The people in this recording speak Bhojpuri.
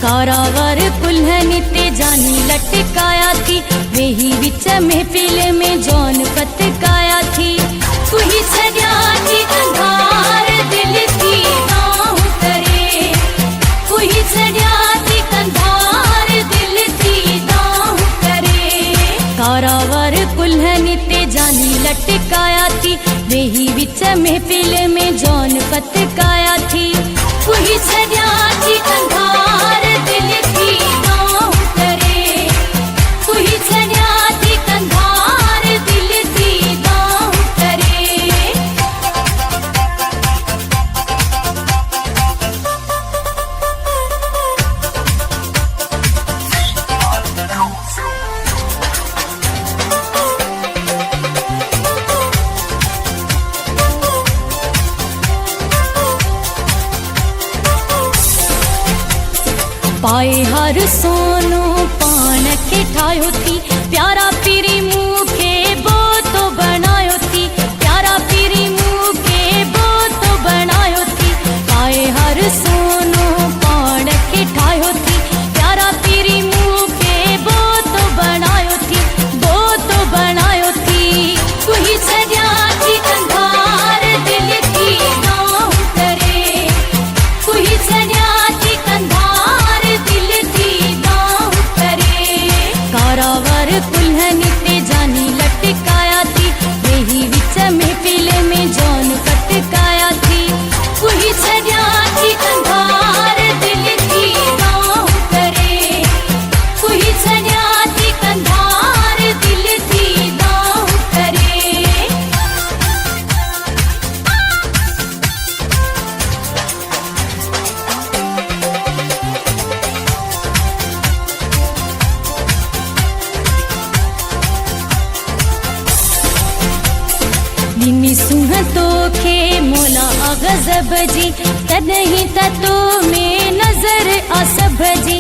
कारावर कुल्हन ते जानी लटकाया थी, वेही विच महफिल में जौन पतकाया थी। कुही छड्या थी कंधार दिल थी नाहु करे, कुही छड्या थी कंधार दिल थी नाहु करे। कारावर कुल्हन ते जानी लटकाया थी, वेही विच महफिल में जौन पतकाया थी। कुही छड्या थी कंधार दिल थी नाहु करे, कुही छड्या थी कंधार दिल थी नाहु करे। पाए हर सोनो पान के ठायो थी, प्यारा पीरी मुँह के बो तो बनायो थी, प्यारा पीरी मुँह के बो तो बनायो थी। पाए हर सोनो पान के ठायो थी, प्यारा पीरी मुँह के बो तो बनायो थी, बो तो बनायो थी। कुही छड्या थी कंधार दिल थी नाहु करे, कुही छड्या थी कंधार दिल थी नाहु करे। कारावर कुल्हन ते जानी लटकाया थी, वेही विच महफिल में जौन पतकाया थी। कुही छड्या थी कंधार दिल थी नाहु करे, कुही छड्या थी कंधार दिल थी नाहु करे। निमी सुह तो खे मोला गजब जी, तदहीं तो में नजर आ सब जी।